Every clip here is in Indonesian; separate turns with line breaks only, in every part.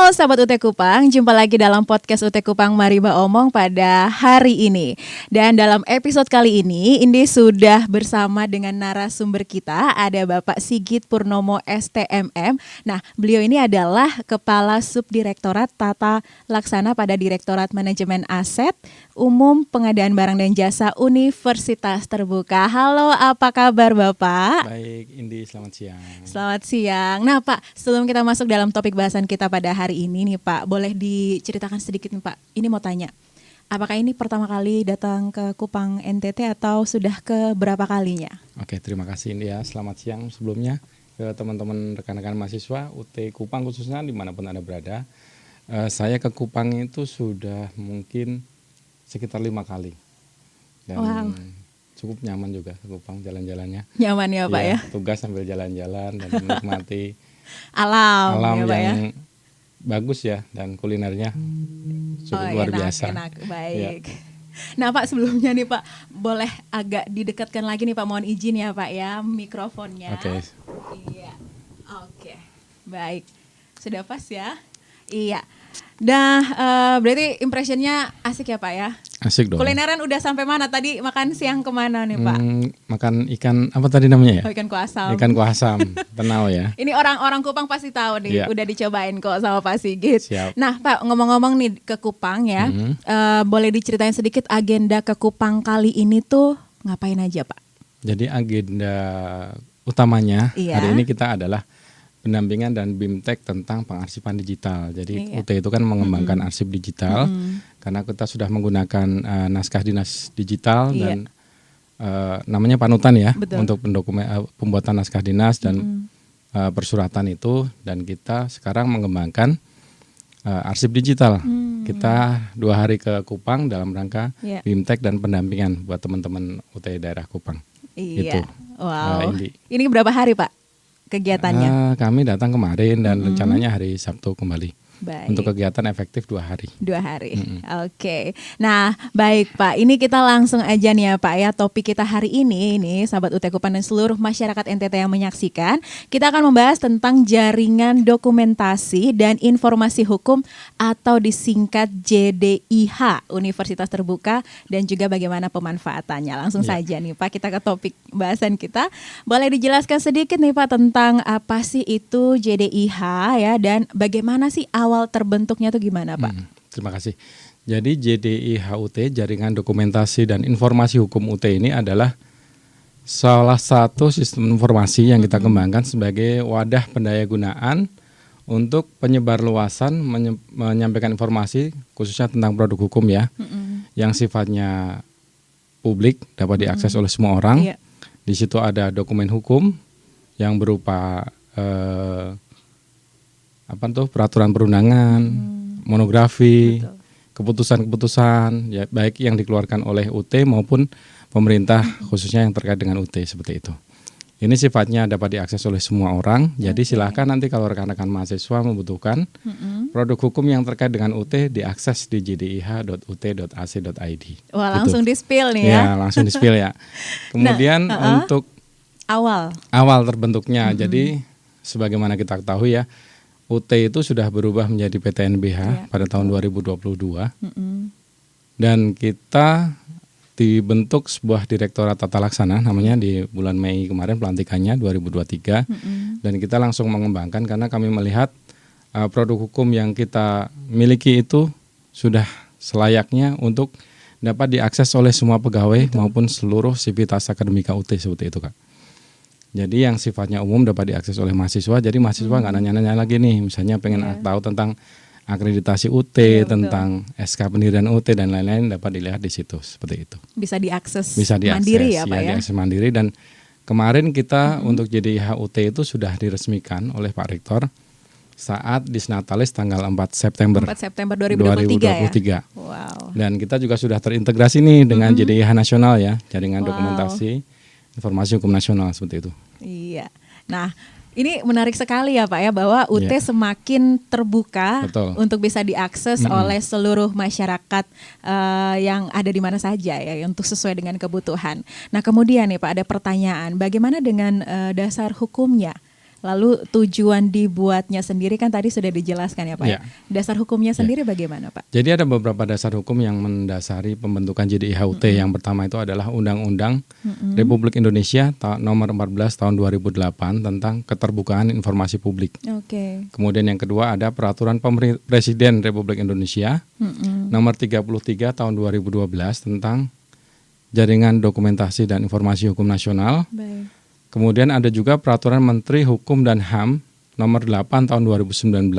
Halo sahabat UT Kupang, jumpa lagi dalam podcast UT Kupang Mariba Omong pada hari ini. Dan dalam episode kali ini, Indi sudah bersama dengan narasumber kita, ada Bapak Sigit Purnomo STMM. Nah, beliau ini adalah Kepala Subdirektorat Tata Laksana pada Direktorat Manajemen Aset Umum Pengadaan Barang dan Jasa Universitas Terbuka. Halo, apa kabar Bapak?
Baik, Indi, selamat siang.
Selamat siang. Nah Pak, sebelum kita masuk dalam topik bahasan kita pada hari ini nih Pak, boleh diceritakan sedikit nih Pak, ini mau tanya, apakah ini pertama kali datang ke Kupang NTT atau sudah ke berapa kalinya?
Oke, terima kasih Indi ya, selamat siang sebelumnya ke teman-teman rekan-rekan mahasiswa UT Kupang khususnya dimanapun Anda berada. Saya ke Kupang itu sudah mungkin sekitar 5 kali dan cukup nyaman juga ke Kupang jalan-jalannya.
Nyaman ya Pak ya?
Tugas sambil jalan-jalan dan menikmati
alam ya, Pak,
yang
ya?
bagus ya, dan kulinernya cukup luar biasa.
Enak, baik. Ya. Nah Pak, sebelumnya nih Pak, boleh agak didekatkan lagi nih Pak, mohon izin ya Pak ya, mikrofonnya.
Oke.
Iya, oke, baik, sudah pas ya. Iya. Nah, berarti impressionnya asik ya Pak ya?
Asik dong.
Kulineran udah sampai mana tadi? Makan siang kemana nih Pak?
Makan ikan apa tadi namanya ya?
Oh, ikan kuah asam.
Ikan kuah asam, tenau ya.
Ini orang-orang Kupang pasti tahu nih, udah dicobain kok sama Pak Sigit.
Siap.
Nah Pak, ngomong-ngomong nih ke Kupang ya, boleh diceritain sedikit agenda ke Kupang kali ini tuh ngapain aja Pak?
Jadi agenda utamanya hari ini kita adalah pendampingan dan BIMTEK tentang pengarsipan digital. Jadi UT itu kan mengembangkan arsip digital karena kita sudah menggunakan naskah dinas digital dan namanya panutan ya. Betul. Untuk pembuatan naskah dinas dan persuratan itu, dan kita sekarang mengembangkan arsip digital. Kita 2 hari ke Kupang dalam rangka BIMTEK dan pendampingan buat teman-teman UT daerah Kupang.
Iya.
Gitu.
Wow. Ini berapa hari Pak kegiatannya?
Kami datang kemarin dan rencananya hari Sabtu kembali.
Baik.
Untuk kegiatan efektif 2 hari.
2 hari. Oke. Nah, baik Pak. Ini kita langsung aja nih ya Pak ya. Topik kita hari ini sahabat UT Kupang dan seluruh masyarakat NTT yang menyaksikan, kita akan membahas tentang jaringan dokumentasi dan informasi hukum atau disingkat JDIH Universitas Terbuka dan juga bagaimana pemanfaatannya. Langsung saja nih Pak, kita ke topik bahasan kita. Boleh dijelaskan sedikit nih Pak tentang apa sih itu JDIH ya, dan bagaimana sih awal terbentuknya tuh gimana Pak?
Terima kasih. Jadi JDIH UT, Jaringan Dokumentasi dan Informasi Hukum UT ini adalah salah satu sistem informasi yang kita kembangkan sebagai wadah pendayagunaan untuk penyebarluasan menyampaikan informasi khususnya tentang produk hukum ya, yang sifatnya publik, dapat diakses oleh semua orang. Di situ ada dokumen hukum yang berupa peraturan perundangan, monografi, keputusan-keputusan ya, baik yang dikeluarkan oleh UT maupun pemerintah khususnya yang terkait dengan UT, seperti itu. Ini sifatnya dapat diakses oleh semua orang. Jadi silakan nanti kalau rekan-rekan mahasiswa membutuhkan produk hukum yang terkait dengan UT, diakses di jdih.ut.ac.id.
Wah, langsung
gitu.
di-spill nih ya.
Ya, langsung di-spill ya. Kemudian untuk awal terbentuknya, jadi sebagaimana kita ketahui ya, UT itu sudah berubah menjadi PTNBH pada tahun 2022 dan kita dibentuk sebuah direktorat tata laksana namanya di bulan Mei kemarin pelantikannya 2023 dan kita langsung mengembangkan karena kami melihat produk hukum yang kita miliki itu sudah selayaknya untuk dapat diakses oleh semua pegawai maupun seluruh sivitas akademika UT, seperti itu Kak. Jadi yang sifatnya umum dapat diakses oleh mahasiswa, jadi mahasiswa nggak nanya-nanya lagi nih, misalnya pengen tahu tentang akreditasi UT, tentang SK pendirian UT dan lain-lain, dapat dilihat di situ, seperti itu.
Bisa diakses
mandiri
ya Pak ya?
Diakses mandiri, dan kemarin kita untuk JDIH UT itu sudah diresmikan oleh Pak Rektor saat Disnatalis tanggal 4 September 2023 ya? Wow. Dan kita juga sudah terintegrasi nih dengan JDIH Nasional ya, Jaringan Dokumentasi Informasi Hukum Nasional, seperti itu.
Iya. Nah, ini menarik sekali ya Pak ya, bahwa UT semakin terbuka untuk bisa diakses oleh seluruh masyarakat yang ada di mana saja ya, untuk sesuai dengan kebutuhan. Nah kemudian nih Pak, ada pertanyaan, bagaimana dengan dasar hukumnya? Lalu tujuan dibuatnya sendiri kan tadi sudah dijelaskan ya Pak.
Ya.
Dasar hukumnya sendiri bagaimana Pak?
Jadi ada beberapa dasar hukum yang mendasari pembentukan JDIH-UT. Yang pertama itu adalah Undang-Undang Republik Indonesia nomor 14 tahun 2008 tentang keterbukaan informasi publik.
Oke.
Kemudian yang kedua ada Peraturan Presiden Republik Indonesia nomor 33 tahun 2012 tentang Jaringan Dokumentasi dan Informasi Hukum Nasional.
Baik.
Kemudian ada juga Peraturan Menteri Hukum dan HAM nomor 8 tahun 2019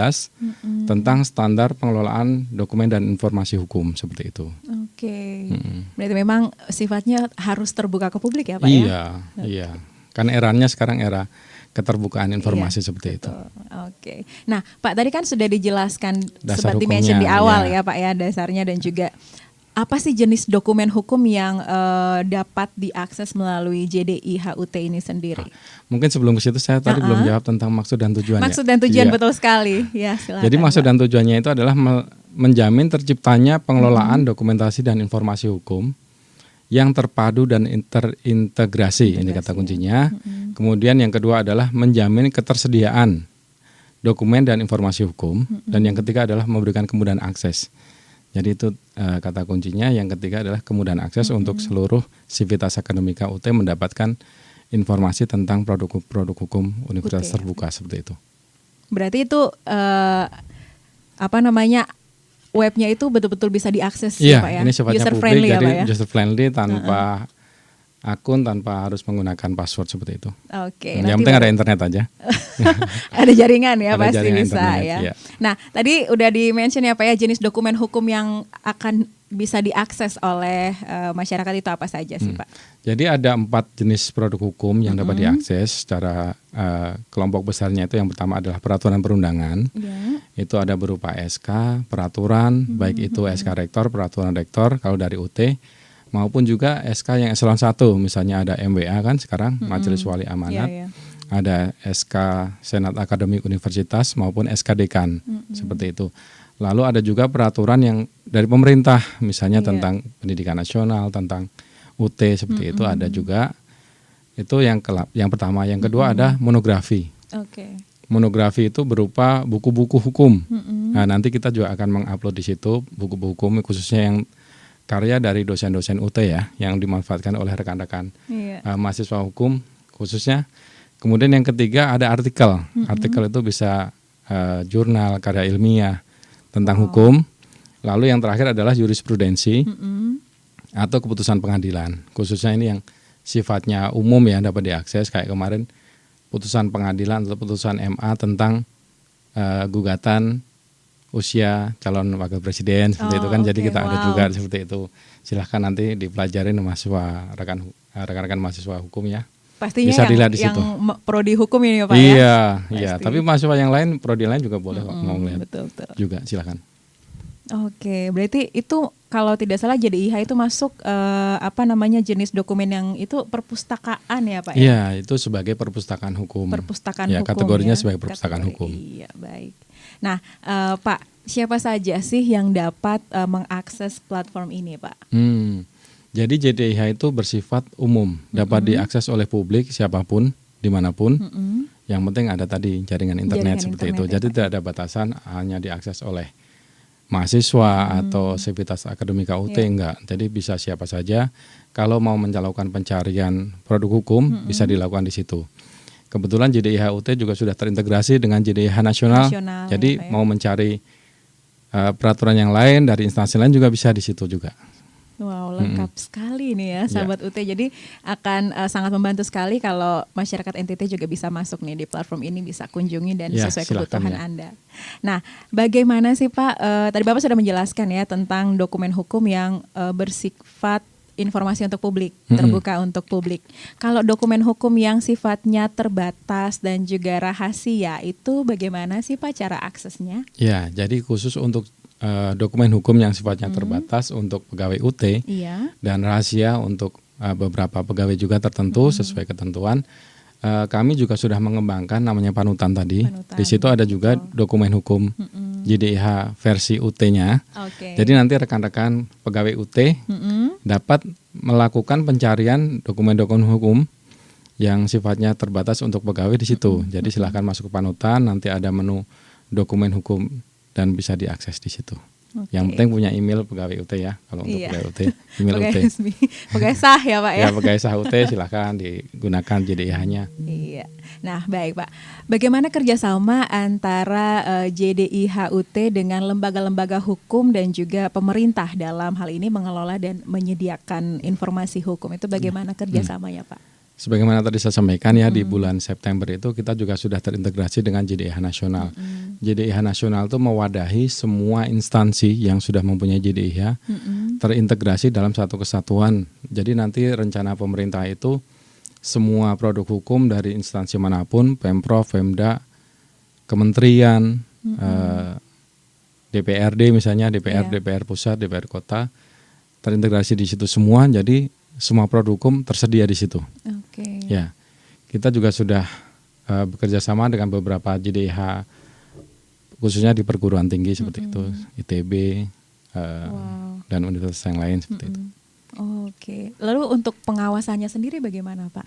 tentang standar pengelolaan dokumen dan informasi hukum seperti itu.
Oke. Berarti memang sifatnya harus terbuka ke publik ya Pak
Iya,
ya?
iya. Kan eranya sekarang era keterbukaan informasi seperti itu.
Oke. Nah, Pak tadi kan sudah dijelaskan
Dasar
seperti mention di
hukumnya,
awal
ya.
ya Pak ya dasarnya dan juga apa sih jenis dokumen hukum yang dapat diakses melalui JDIH-UT ini sendiri?
Mungkin sebelum ke situ saya tadi belum jawab tentang maksud dan tujuannya.
Maksud dan tujuan
Iya.
betul sekali. Ya, silakan.
Jadi maksud
Pak.
dan tujuannya itu adalah menjamin terciptanya pengelolaan dokumentasi dan informasi hukum yang terpadu dan terintegrasi, ini kata kuncinya. Kemudian yang kedua adalah menjamin ketersediaan dokumen dan informasi hukum, dan yang ketiga adalah memberikan kemudahan akses. Jadi itu kata kuncinya. Yang ketiga adalah kemudahan akses untuk seluruh sivitas akademika UT mendapatkan informasi tentang produk hukum universitas terbuka seperti itu.
Berarti itu webnya itu betul-betul bisa diakses
Iya,
ya Pak ya.
ini sifatnya
User
publik,
friendly ya
jadi
Pak ya.
user friendly tanpa akun, tanpa harus menggunakan password seperti itu.
Oke.
Yang penting ada internet aja.
Ada jaringan ya,
Ada
pasti
jaringan
bisa
internet,
ya.
iya.
Nah, tadi udah di-mention ya Pak ya jenis dokumen hukum yang akan bisa diakses oleh masyarakat itu apa saja sih Pak?
Jadi ada 4 jenis produk hukum yang dapat diakses secara kelompok besarnya. Itu yang pertama adalah peraturan perundangan.
Ya.
Itu ada berupa SK, peraturan, baik itu SK rektor, peraturan rektor kalau dari UT, maupun juga SK yang eselon 1, misalnya ada MWA kan sekarang, Majelis Wali Amanat.
Ya, ya.
Ada SK Senat Akademik Universitas maupun SK Dekan, seperti itu. Lalu ada juga peraturan yang dari pemerintah, misalnya tentang pendidikan nasional, tentang UT seperti itu ada juga. Itu yang pertama. Yang kedua ada monografi.
Oke.
Monografi itu berupa buku-buku hukum. Nah, nanti kita juga akan mengupload di situ buku-buku hukum khususnya yang karya dari dosen-dosen UT ya, yang dimanfaatkan oleh rekan-rekan mahasiswa hukum khususnya. Kemudian yang ketiga ada artikel. Artikel itu bisa jurnal, karya ilmiah tentang hukum. Lalu yang terakhir adalah jurisprudensi atau keputusan pengadilan. Khususnya ini yang sifatnya umum ya, dapat diakses kayak kemarin putusan pengadilan atau putusan MA tentang gugatan usia calon wakil presiden seperti itu kan. Jadi kita ada juga seperti itu. Silahkan nanti dipelajarin mahasiswa rekan-rekan mahasiswa hukum ya.
Pastinya
bisa dilihat di
yang
situ.
prodi hukum ini ya Pak
Iya,
ya.
iya. Tapi mahasiswa yang lain, prodi lain juga boleh kok mau lihat.
Betul.
Juga silakan.
Oke, berarti itu kalau tidak salah JDIH itu masuk jenis dokumen yang itu perpustakaan ya Pak ya?
Iya, itu sebagai perpustakaan hukum.
Perpustakaan
ya,
hukum
kategorinya
ya.
sebagai perpustakaan hukum.
Iya, baik. Nah, Pak, siapa saja sih yang dapat mengakses platform ini, Pak?
Jadi JDIH itu bersifat umum, dapat diakses oleh publik siapapun, dimanapun. Yang penting ada tadi jaringan internet seperti itu. Jadi tidak ada batasan, hanya diakses oleh mahasiswa atau sivitas akademika UT enggak. Jadi bisa siapa saja. Kalau mau mencalonkan pencarian produk hukum bisa dilakukan di situ. Kebetulan JDIH UT juga sudah terintegrasi dengan JDIH nasional. Jadi mau mencari peraturan yang lain dari instansi lain juga bisa di situ juga.
Wow, lengkap sekali nih ya sahabat UT. Jadi akan sangat membantu sekali kalau masyarakat NTT juga bisa masuk nih di platform ini, bisa kunjungi dan sesuai kebutuhan Anda. Nah, bagaimana sih Pak, tadi Bapak sudah menjelaskan ya tentang dokumen hukum yang bersifat informasi untuk publik, terbuka untuk publik. Kalau dokumen hukum yang sifatnya terbatas dan juga rahasia, itu bagaimana sih Pak cara aksesnya?
Ya, jadi khusus untuk dokumen hukum yang sifatnya terbatas untuk pegawai UT dan rahasia untuk beberapa pegawai juga tertentu sesuai ketentuan. Kami juga sudah mengembangkan namanya panutan tadi. Di situ ada juga dokumen hukum JDIH versi UT-nya. Jadi nanti rekan-rekan pegawai UT dapat melakukan pencarian dokumen-dokumen hukum yang sifatnya terbatas untuk pegawai di situ. Jadi silahkan masuk ke panutan, nanti ada menu dokumen hukum dan bisa diakses di situ. Yang penting punya email pegawai UT ya, kalau untuk pegawai UT, email
pegawai
UT.
resmi, pegawai sah ya Pak ya.
Ya pegawai sah UT silahkan digunakan JDIH-nya.
Iya. Nah baik Pak, bagaimana kerjasama antara JDIH UT dengan lembaga-lembaga hukum dan juga pemerintah dalam hal ini mengelola dan menyediakan informasi hukum itu bagaimana kerjasamanya Pak?
Sebagaimana tadi saya sampaikan ya, di bulan September itu kita juga sudah terintegrasi dengan JDIH Nasional. JDIH Nasional itu mewadahi semua instansi yang sudah mempunyai JDIH terintegrasi dalam satu kesatuan. Jadi nanti rencana pemerintah itu semua produk hukum dari instansi manapun, Pemprov, Pemda, Kementerian, DPRD misalnya, DPR pusat, DPR kota, terintegrasi di situ semua. Jadi semua produk hukum tersedia di situ. Ya, kita juga sudah bekerja sama dengan beberapa JDIH, khususnya di perguruan tinggi seperti itu, ITB dan universitas yang lain seperti itu.
Lalu untuk pengawasannya sendiri bagaimana Pak?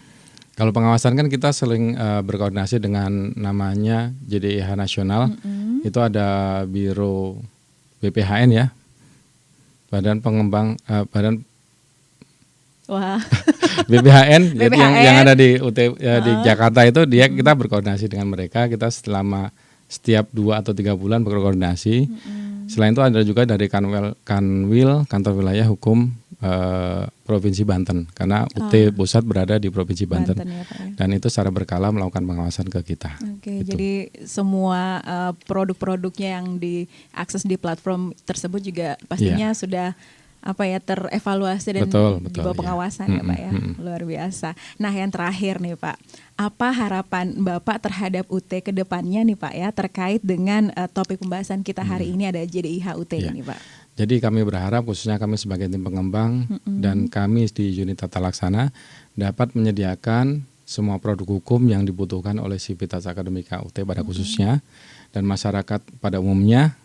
Kalau pengawasan kan kita sering berkoordinasi dengan namanya JDIH Nasional. Itu ada Biro BPHN ya, Badan Pengembang BPHN, jadi yang ada di di Jakarta itu kita berkoordinasi dengan mereka. Kita selama setiap 2 atau 3 bulan berkoordinasi. Selain itu ada juga dari Kanwil, Kantor Wilayah Hukum Provinsi Banten, karena UT pusat berada di Provinsi Banten ya, Pak, ya. Dan itu secara berkala melakukan pengawasan ke kita. Gitu.
Jadi semua produk-produknya yang diakses di platform tersebut juga pastinya sudah terevaluasi dan
betul,
di bawah pengawasan ya Pak ya. Luar biasa. Nah yang terakhir nih Pak, apa harapan Bapak terhadap UT ke depannya nih Pak ya, terkait dengan topik pembahasan kita hari ini ada JDIH UT ini Pak?
Jadi kami berharap khususnya kami sebagai tim pengembang dan kami di unit tata laksana dapat menyediakan semua produk hukum yang dibutuhkan oleh Sivitas Akademika UT pada khususnya dan masyarakat pada umumnya,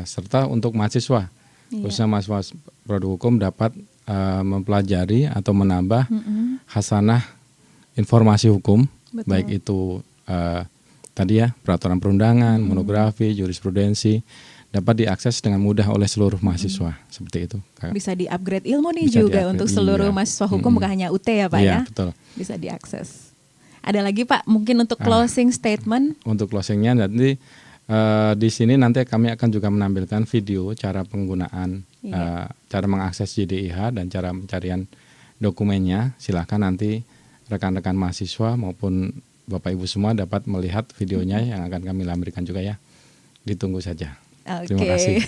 serta untuk mahasiswa. Khususnya mahasiswa produk hukum dapat mempelajari atau menambah khasanah informasi hukum. Betul. Baik itu tadi ya peraturan perundangan, monografi, jurisprudensi, dapat diakses dengan mudah oleh seluruh mahasiswa seperti itu.
Bisa di-upgrade ilmu nih juga untuk seluruh mahasiswa hukum, bukan hanya UT ya Pak ya.
Betul.
Bisa diakses. Ada lagi Pak mungkin untuk closing statement? Untuk
closingnya nanti di sini nanti kami akan juga menampilkan video cara penggunaan, cara mengakses JDIH dan cara pencarian dokumennya. Silakan nanti rekan-rekan mahasiswa maupun Bapak Ibu semua dapat melihat videonya yang akan kami lampirkan juga ya. Ditunggu saja. Terima kasih.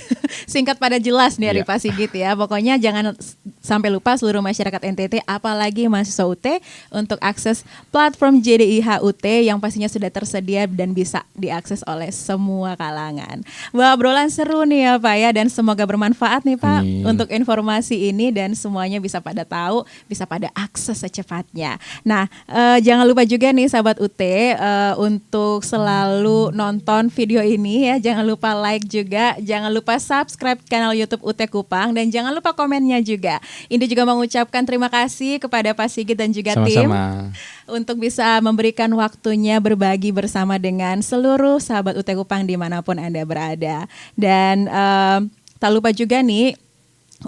Singkat pada jelas nih dari Pak Sigit ya. Pokoknya jangan sampai lupa seluruh masyarakat NTT, apalagi mahasiswa UT, untuk akses platform JDIH UT yang pastinya sudah tersedia dan bisa diakses oleh semua kalangan. Wah, obrolan seru nih ya Pak ya, dan semoga bermanfaat nih Pak untuk informasi ini dan semuanya bisa pada tahu, bisa pada akses secepatnya. Nah, jangan lupa juga nih sahabat UT untuk selalu nonton video ini ya. Jangan lupa like juga, jangan lupa subscribe kanal YouTube UT Kupang dan jangan lupa komennya juga. Indi juga mengucapkan terima kasih kepada Pak Sigit dan juga tim untuk bisa memberikan waktunya berbagi bersama dengan seluruh sahabat UT Kupang dimanapun Anda berada. Dan tak lupa juga nih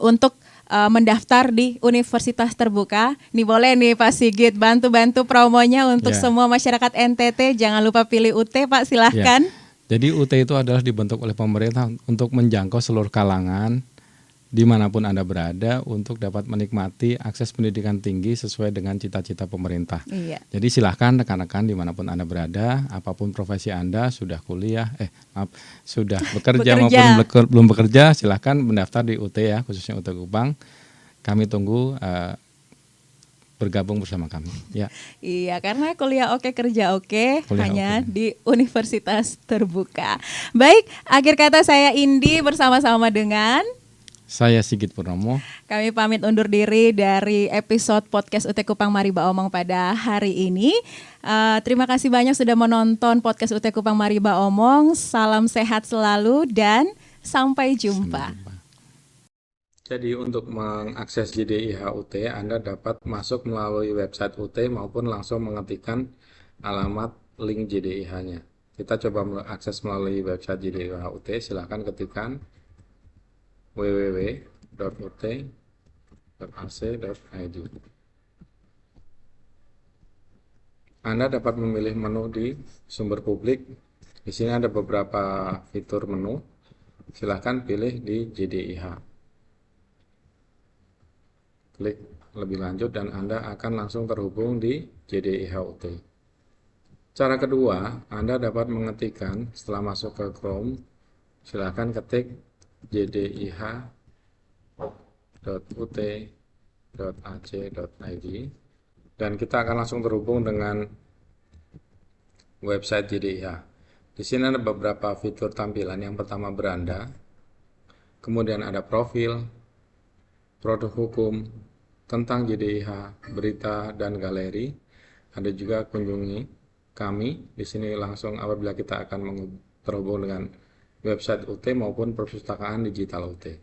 untuk mendaftar di Universitas Terbuka. Nih boleh nih Pak Sigit bantu-bantu promonya untuk semua masyarakat NTT. Jangan lupa pilih UT Pak, silahkan.
Jadi UT itu adalah dibentuk oleh pemerintah untuk menjangkau seluruh kalangan dimanapun Anda berada untuk dapat menikmati akses pendidikan tinggi sesuai dengan cita-cita pemerintah. Jadi silahkan rekan-rekan dimanapun Anda berada, apapun profesi Anda, sudah kuliah, sudah bekerja maupun belum bekerja, silahkan mendaftar di UT ya, khususnya UT Kupang. Kami tunggu bergabung bersama kami. Ya.
Iya, karena kuliah oke, kerja oke, hanya di Universitas Terbuka. Baik, akhir kata saya Indi bersama-sama dengan
saya Sigit Purnomo.
Kami pamit undur diri dari episode podcast UT Kupang Mari Ba Omong pada hari ini. Terima kasih banyak sudah menonton podcast UT Kupang Mari Ba Omong. Salam sehat selalu dan sampai jumpa.
Jadi untuk mengakses JDIH UT, Anda dapat masuk melalui website UT maupun langsung mengetikkan alamat link JDIH-nya. Kita coba mengakses melalui website JDIH UT, silahkan ketikkan www.ut.ac.id. Anda dapat memilih menu di sumber publik. Di sini ada beberapa fitur menu. Silahkan pilih di JDIH. Klik lebih lanjut dan Anda akan langsung terhubung di JDIH UT. Cara kedua, Anda dapat mengetikkan setelah masuk ke Chrome, silahkan ketik jdih.ut.ac.id dan kita akan langsung terhubung dengan website JDIH. Di sini ada beberapa fitur tampilan. Yang pertama beranda, kemudian ada profil, produk hukum, tentang JDIH, berita, dan galeri. Ada juga kunjungi kami. Di sini langsung apabila kita akan terhubung dengan website UT maupun perpustakaan digital UT.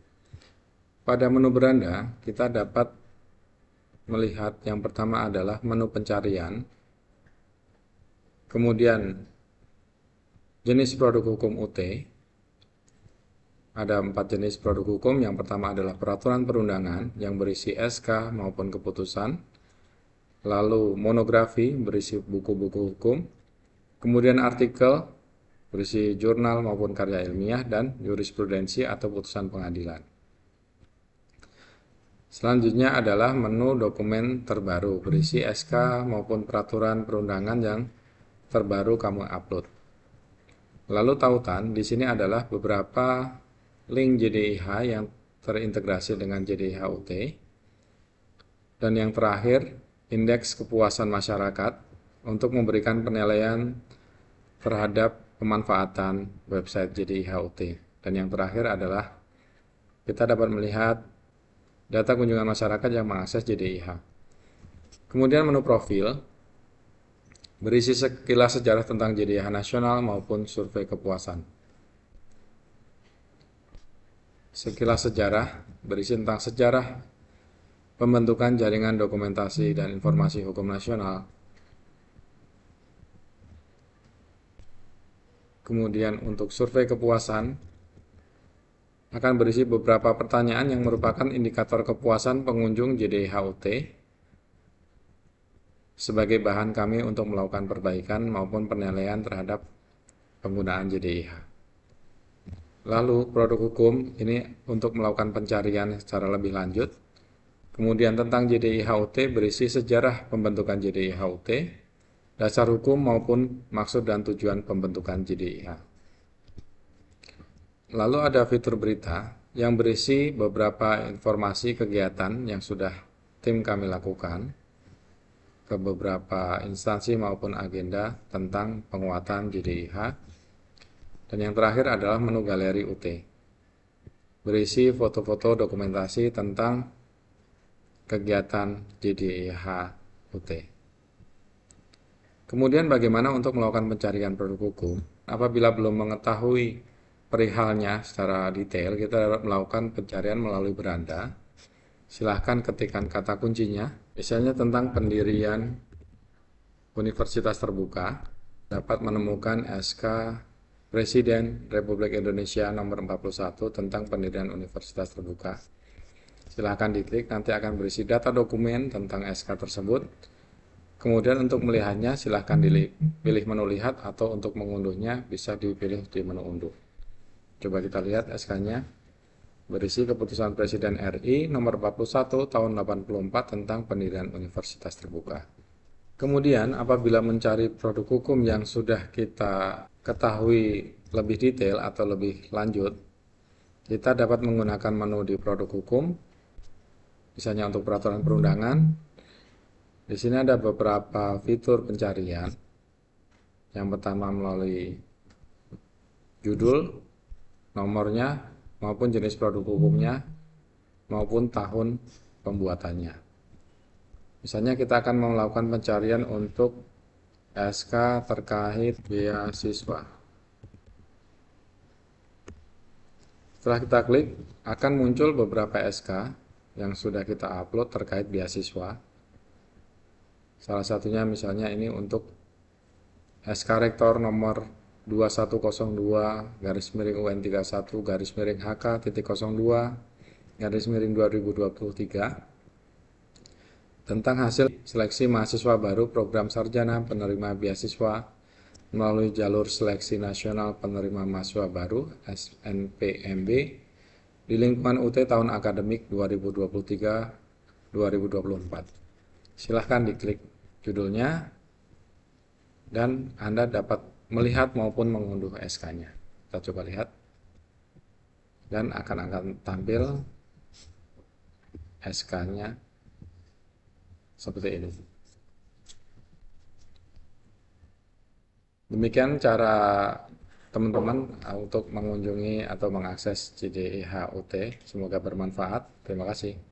Pada menu beranda, kita dapat melihat yang pertama adalah menu pencarian, kemudian jenis produk hukum UT. Ada 4 jenis produk hukum. Yang pertama adalah peraturan perundangan yang berisi SK maupun keputusan, lalu monografi berisi buku-buku hukum, kemudian artikel berisi jurnal maupun karya ilmiah, dan jurisprudensi atau putusan pengadilan. Selanjutnya adalah menu dokumen terbaru berisi SK maupun peraturan perundangan yang terbaru kamu upload. Lalu tautan, di sini adalah beberapa link JDIH yang terintegrasi dengan JDIH UT. Dan yang terakhir, indeks kepuasan masyarakat untuk memberikan penilaian terhadap pemanfaatan website JDIH UT. Dan yang terakhir adalah kita dapat melihat data kunjungan masyarakat yang mengakses JDIH. Kemudian menu profil berisi sekilas sejarah tentang JDIH nasional maupun survei kepuasan. Sekilas sejarah berisi tentang sejarah pembentukan jaringan dokumentasi dan informasi hukum nasional. Kemudian untuk survei kepuasan akan berisi beberapa pertanyaan yang merupakan indikator kepuasan pengunjung JDIH UT sebagai bahan kami untuk melakukan perbaikan maupun penilaian terhadap penggunaan JDIH. Lalu produk hukum ini untuk melakukan pencarian secara lebih lanjut. Kemudian tentang JDIH UT berisi sejarah pembentukan JDIH UT, dasar hukum maupun maksud dan tujuan pembentukan JDIH. Lalu ada fitur berita yang berisi beberapa informasi kegiatan yang sudah tim kami lakukan ke beberapa instansi maupun agenda tentang penguatan JDIH. Dan yang terakhir adalah menu galeri UT, berisi foto-foto dokumentasi tentang kegiatan JDIH UT. Kemudian bagaimana untuk melakukan pencarian produk hukum? Apabila belum mengetahui perihalnya secara detail, kita dapat melakukan pencarian melalui beranda. Silahkan ketikkan kata kuncinya, misalnya tentang pendirian Universitas Terbuka, dapat menemukan SK Presiden Republik Indonesia nomor 41 tentang pendirian Universitas Terbuka. Silahkan diklik, nanti akan berisi data dokumen tentang SK tersebut. Kemudian untuk melihatnya silahkan pilih menu lihat atau untuk mengunduhnya bisa dipilih di menu unduh. Coba kita lihat SK-nya. Berisi keputusan Presiden RI nomor 41 tahun 84 tentang pendirian Universitas Terbuka. Kemudian apabila mencari produk hukum yang sudah kita ketahui lebih detail atau lebih lanjut, kita dapat menggunakan menu di produk hukum, misalnya untuk peraturan perundangan. Di sini ada beberapa fitur pencarian. Yang pertama melalui judul, nomornya, maupun jenis produk hukumnya, maupun tahun pembuatannya. Misalnya kita akan melakukan pencarian untuk SK terkait beasiswa. Setelah kita klik, akan muncul beberapa SK yang sudah kita upload terkait beasiswa. Salah satunya misalnya ini untuk SK Rektor nomor 2102 garis miring UN 31 garis miring HK titik 02 garis miring 2023 tentang hasil seleksi mahasiswa baru program sarjana penerima beasiswa melalui jalur seleksi nasional penerima mahasiswa baru SNPMB di lingkungan UT tahun akademik 2023-2024. Silahkan diklik judulnya dan Anda dapat melihat maupun mengunduh SK-nya. Kita coba lihat dan akan tampil SK-nya seperti ini. Demikian cara teman-teman untuk mengunjungi atau mengakses JDIH UT. Semoga bermanfaat. Terima kasih.